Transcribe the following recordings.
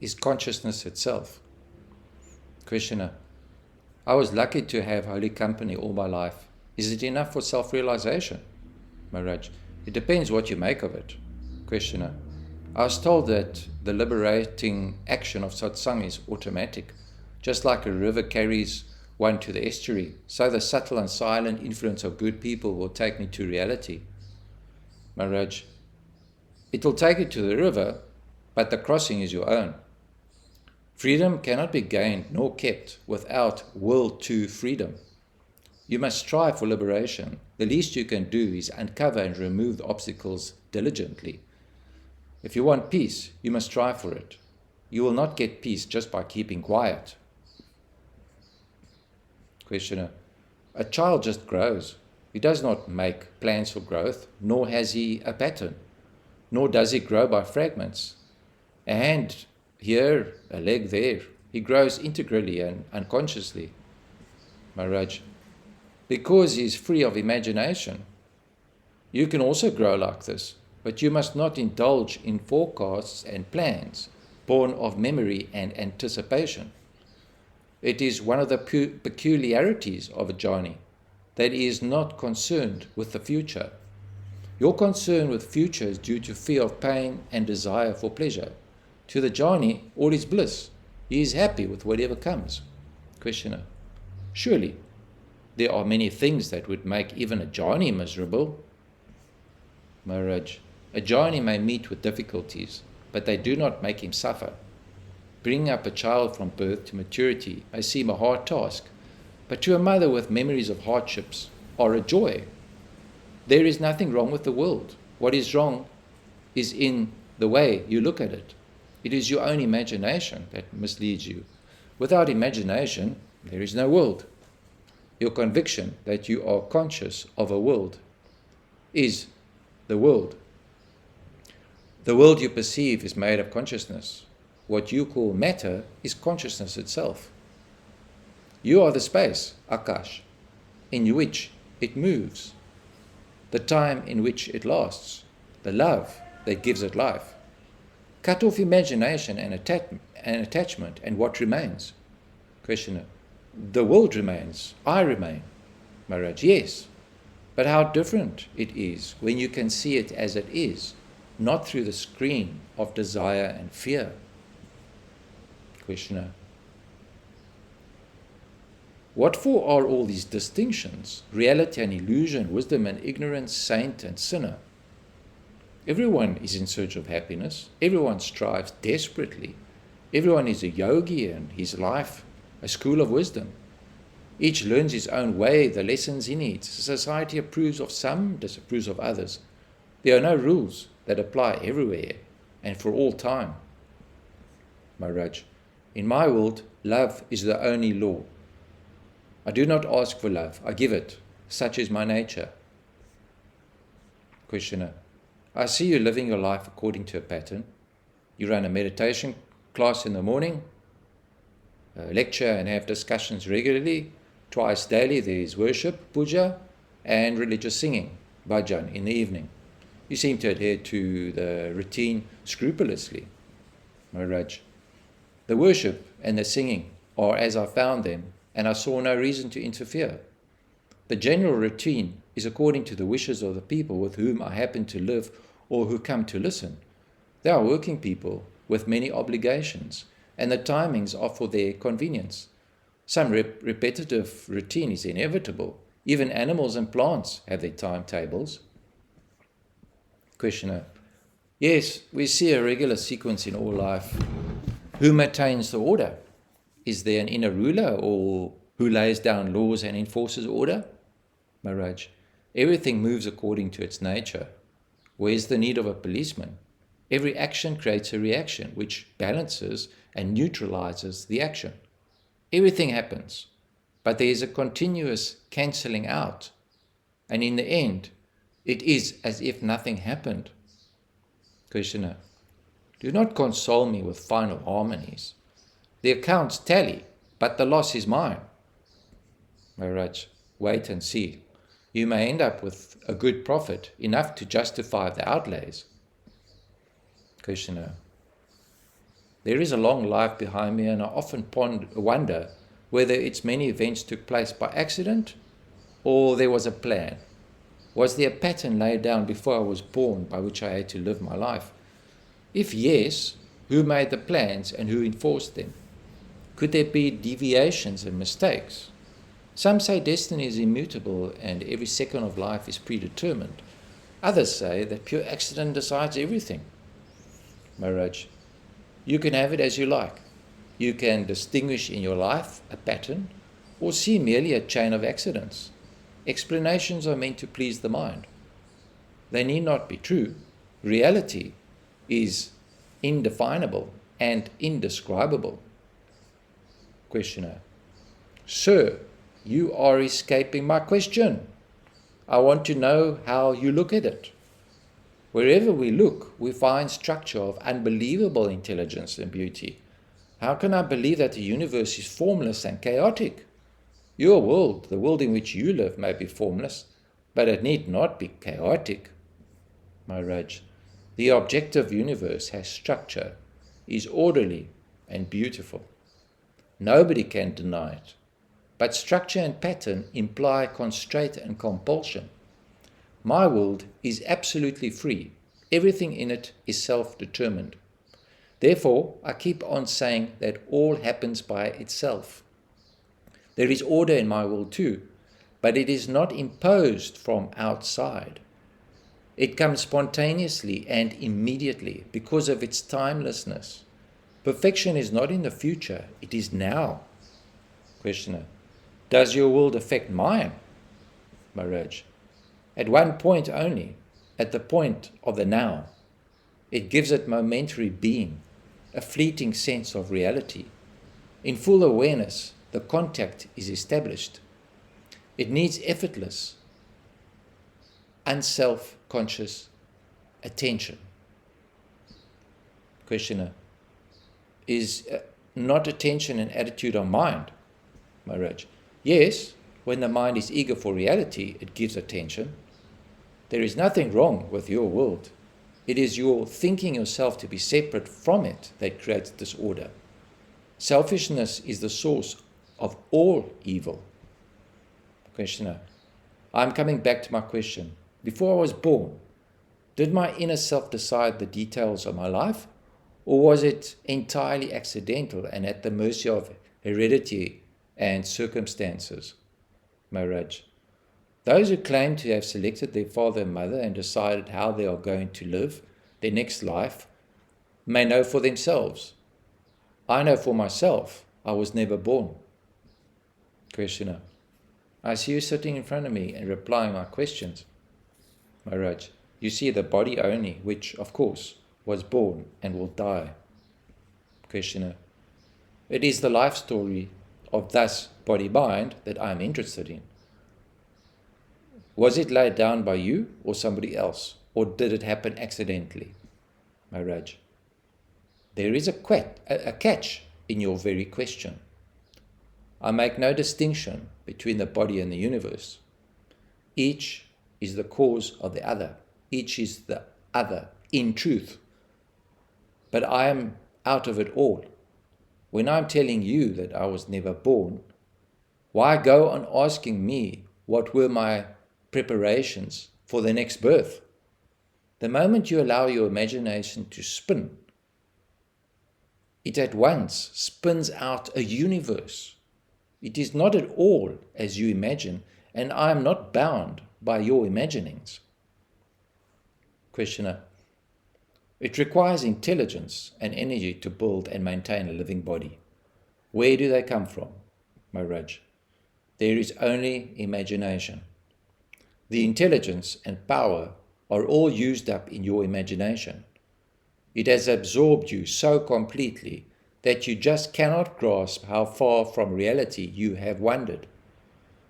is consciousness itself. Questioner: I was lucky to have holy company all my life. Is it enough for self-realization? Maharaj: it depends what you make of it. Questioner: I was told that the liberating action of satsang is automatic. Just like a river carries one to the estuary, so the subtle and silent influence of good people will take me to reality. Maharaj: it will take you to the river, but the crossing is your own. Freedom cannot be gained nor kept without will to freedom. You must strive for liberation. The least you can do is uncover and remove the obstacles diligently. If you want peace, you must strive for it. You will not get peace just by keeping quiet. Questioner: a child just grows. He does not make plans for growth, nor has he a pattern, nor does he grow by fragments. A hand here, a leg there. He grows integrally and unconsciously. Maharaj: because he is free of imagination. You can also grow like this, but you must not indulge in forecasts and plans born of memory and anticipation. It is one of the peculiarities of a jnani that he is not concerned with the future. Your concern with future is due to fear of pain and desire for pleasure. To the jnani, all is bliss. He is happy with whatever comes. Questioner: surely there are many things that would make even a jnani miserable. Maharaj: a jnani may meet with difficulties, but they do not make him suffer. Bringing up a child from birth to maturity may seem a hard task, but to a mother with memories of hardships are a joy. There is nothing wrong with the world. What is wrong is in the way you look at it. It is your own imagination that misleads you. Without imagination, there is no world. Your conviction that you are conscious of a world is the world. The world you perceive is made of consciousness. What you call matter is consciousness itself. You are the space, Akash, in which it moves, the time in which it lasts, the love that gives it life. Cut off imagination and attachment, and what remains? Questioner: the world remains, I remain. Maharaj: yes, but how different it is when you can see it as it is, not through the screen of desire and fear. Questioner: what for are all these distinctions? Reality and illusion, wisdom and ignorance, saint and sinner. Everyone is in search of happiness. Everyone strives desperately. Everyone is a yogi and his life a school of wisdom. Each learns his own way, the lessons he needs. Society approves of some, disapproves of others. There are no rules that apply everywhere and for all time. Maharaj: in my world, love is the only law. I do not ask for love, I give it. Such is my nature. Questioner: I see you living your life according to a pattern. You run a meditation class in the morning, lecture and have discussions regularly. Twice daily there is worship, puja, and religious singing, bhajan, in the evening. You seem to adhere to the routine scrupulously. Maharaj: the worship and the singing are as I found them, and I saw no reason to interfere. The general routine is according to the wishes of the people with whom I happen to live or who come to listen. They are working people with many obligations, and the timings are for their convenience. Some repetitive routine is inevitable. Even animals and plants have their timetables. Questioner: yes, we see a regular sequence in all life. Who maintains the order? Is there an inner ruler, or who lays down laws and enforces order? Maharaj: everything moves according to its nature. Where's the need of a policeman? Every action creates a reaction which balances and neutralizes the action. Everything happens, but there is a continuous cancelling out, and in the end, it is as if nothing happened. Questioner: do not console me with final harmonies. The accounts tally, but the loss is mine. Maharaj: wait and see. You may end up with a good profit, enough to justify the outlays. Questioner: There is a long life behind me, and I often wonder whether its many events took place by accident or there was a plan. Was there a pattern laid down before I was born by which I had to live my life? If yes, who made the plans and who enforced them? Could there be deviations and mistakes? Some say destiny is immutable and every second of life is predetermined. Others say that pure accident decides everything. Maharaj, you can have it as you like. You can distinguish in your life a pattern or see merely a chain of accidents. Explanations are meant to please the mind. They need not be true. Reality is indefinable and indescribable. Questioner, Sir, you are escaping my question. I want to know how you look at it. Wherever we look, we find structure of unbelievable intelligence and beauty. How can I believe that the universe is formless and chaotic? Your world, the world in which you live, may be formless, but it need not be chaotic. Maharaj, the objective universe has structure, is orderly and beautiful. Nobody can deny it. But structure and pattern imply constraint and compulsion. My world is absolutely free. Everything in it is self-determined. Therefore, I keep on saying that all happens by itself. There is order in my world too, but it is not imposed from outside. It comes spontaneously and immediately because of its timelessness. Perfection is not in the future, it is now. Questioner, does your world affect mine? Maharaj, at one point only, at the point of the now. It gives it momentary being, a fleeting sense of reality. In full awareness, the contact is established. It needs effortless, unself-conscious attention. Questioner, is not attention an attitude of mind? Maharaj, yes, when the mind is eager for reality, it gives attention. There is nothing wrong with your world. It is your thinking yourself to be separate from it that creates disorder. Selfishness is the source of all evil. Questioner, I'm coming back to my question. Before I was born, did my inner self decide the details of my life, or was it entirely accidental and at the mercy of heredity and circumstances? Maharaj, those who claim to have selected their father and mother and decided how they are going to live their next life may know for themselves. I know for myself, I was never born. Questioner, I see you sitting in front of me and replying my questions. Maharaj, you see the body only, which, of course, was born and will die. Questioner, it is the life story of thus body-mind that I am interested in. Was it laid down by you or somebody else, or did it happen accidentally? Maharaj, there is a catch in your very question. I make no distinction between the body and the universe. Each is the cause of the other. Each is the other in truth. But I am out of it all. When I'm telling you that I was never born, why go on asking me what were my preparations for the next birth? The moment you allow your imagination to spin, it at once spins out a universe. It is not at all as you imagine, and I am not bound by your imaginings. Questioner, it requires intelligence and energy to build and maintain a living body. Where do they come from? Maharaj, there is only imagination. The intelligence and power are all used up in your imagination. It has absorbed you so completely that you just cannot grasp how far from reality you have wandered.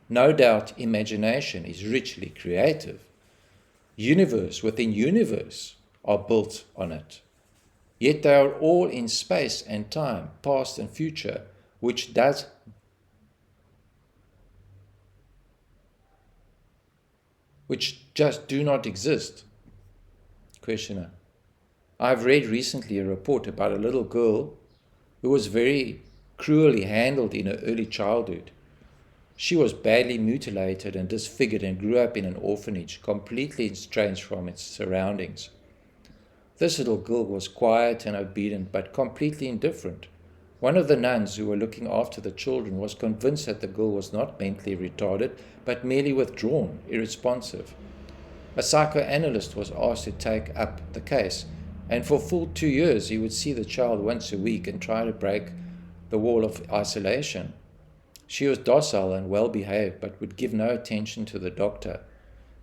No doubt imagination is richly creative. Universe within universe are built on it. Yet they are all in space and time, past and future, which just do not exist. Questioner, I've read recently a report about a little girl who was very cruelly handled in her early childhood. She was badly mutilated and disfigured and grew up in an orphanage, completely estranged from its surroundings. This little girl was quiet and obedient, but completely indifferent. One of the nuns who were looking after the children was convinced that the girl was not mentally retarded, but merely withdrawn, irresponsive. A psychoanalyst was asked to take up the case, and for full 2 years he would see the child once a week and try to break the wall of isolation. She was docile and well behaved, but would give no attention to the doctor.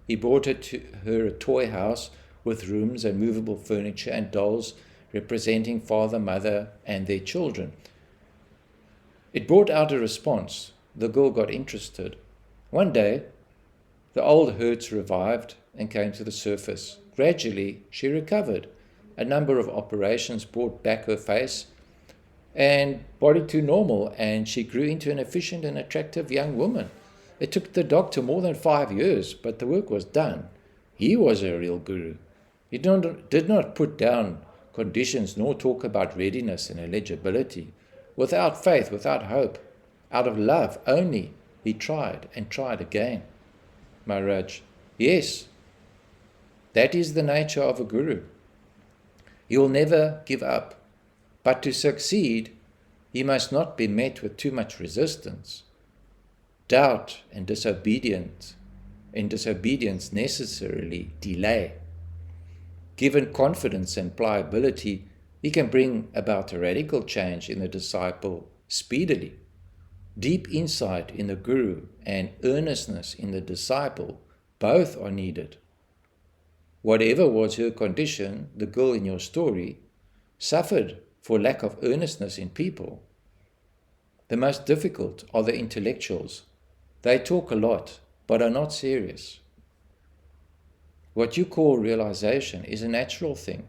He brought her a toy house with rooms and movable furniture and dolls representing father, mother, and their children. It brought out a response. The girl got interested. One day, the old hurts revived and came to the surface. Gradually, she recovered. A number of operations brought back her face and body to normal, and she grew into an efficient and attractive young woman. It took the doctor more than 5 years, but the work was done. He was a real guru. He did not put down conditions nor talk about readiness and eligibility. Without faith, without hope, out of love only, he tried and tried again. Maharaj, yes, that is the nature of a guru. He will never give up. But to succeed, he must not be met with too much resistance. Doubt and disobedience necessarily delay. Given confidence and pliability, he can bring about a radical change in the disciple speedily. Deep insight in the guru and earnestness in the disciple, both are needed. Whatever was her condition, the girl in your story suffered for lack of earnestness in people. The most difficult are the intellectuals. They talk a lot, but are not serious. What you call realization is a natural thing.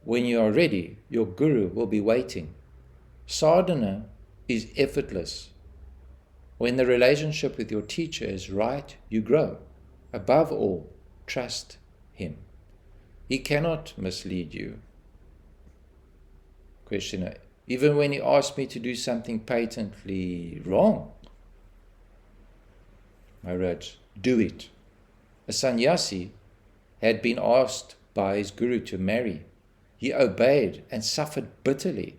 When you are ready, your guru will be waiting. Sadhana is effortless. When the relationship with your teacher is right, you grow. Above all, trust him. He cannot mislead you. Questioner, even when he asked me to do something patently wrong? Maharaj, do it. A sannyasi had been asked by his guru to marry. He obeyed and suffered bitterly.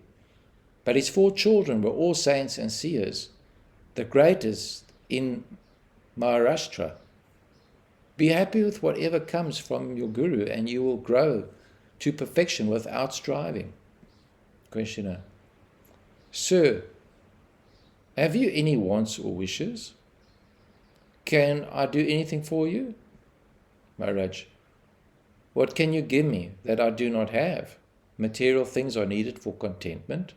But his 4 children were all saints and seers, the greatest in Maharashtra. Be happy with whatever comes from your guru, and you will grow to perfection without striving. Questioner, sir, have you any wants or wishes? Can I do anything for you? Maharaj, what can you give me that I do not have? Material things are needed for contentment,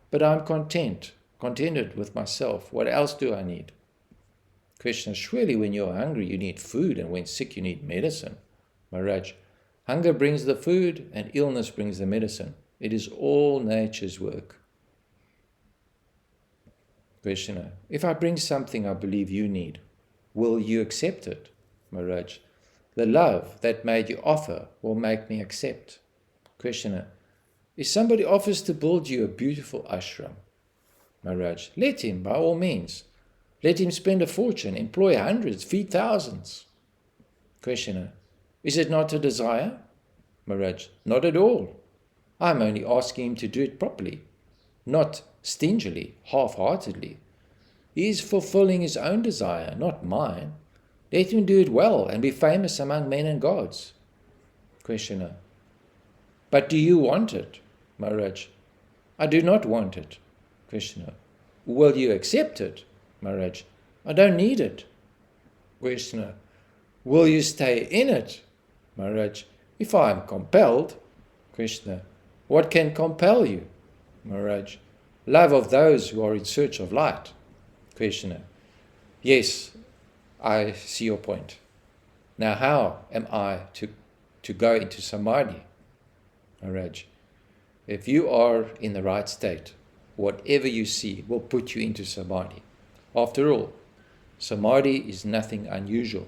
but I'm contented with myself. What else do I need? Questioner, surely when you're hungry you need food, and when sick you need medicine. Maharaj, hunger brings the food and illness brings the medicine. It is all nature's work. Questioner, if I bring something I believe you need, will you accept it? Maharaj, the love that made you offer will make me accept. Questioner, if somebody offers to build you a beautiful ashram, Maharaj, let him by all means. Let him spend a fortune, employ hundreds, feed thousands. Questioner, is it not a desire? Maharaj, not at all. I'm only asking him to do it properly, not stingily, half-heartedly. He is fulfilling his own desire, not mine. Let him do it well and be famous among men and gods. Questioner, but do you want it? Maharaj, I do not want it. Questioner, will you accept it? Maharaj, I don't need it. Questioner, will you stay in it? Maharaj, if I am compelled. Questioner, what can compel you? Maharaj, love of those who are in search of light. Questioner, yes, I see your point. Now how am I to go into samadhi? Maharaj, if you are in the right state, whatever you see will put you into samadhi. After all, samadhi is nothing unusual.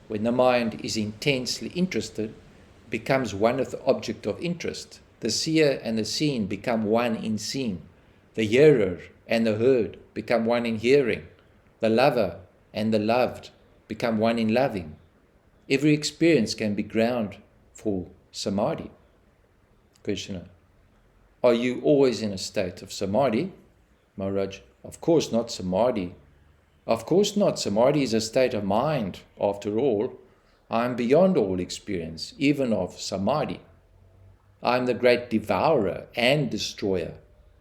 When the mind is intensely interested, it becomes one with the object of interest. The seer and the seen become one in seeing. The hearer and the heard become one in hearing. The lover and the loved become one in loving. Every experience can be ground for samadhi. Questioner: are you always in a state of samadhi? Maharaj: of course not samadhi. Of course not. Samadhi is a state of mind. After all, I am beyond all experience, even of samadhi. I am the great devourer and destroyer.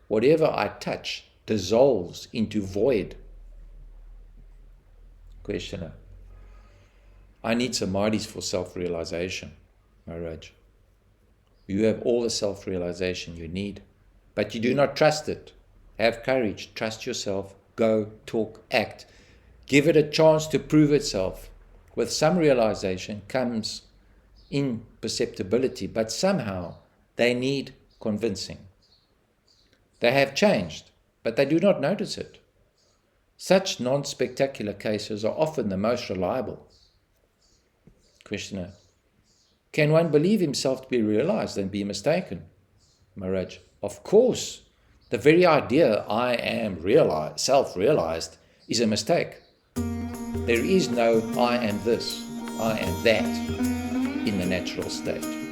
Whatever I touch dissolves into void. Questioner: I need samadhis for self-realization. Maharaj: you have all the self-realization you need, but you do not trust it. Have courage, trust yourself, go, talk, act. Give it a chance to prove itself. With some realization comes imperceptibility, but somehow they need convincing. They have changed, but they do not notice it. Such non-spectacular cases are often the most reliable. Questioner: can one believe himself to be realized and be mistaken? Maharaj: of course. The very idea I am self-realized is a mistake. There is no I am this, I am that in the natural state.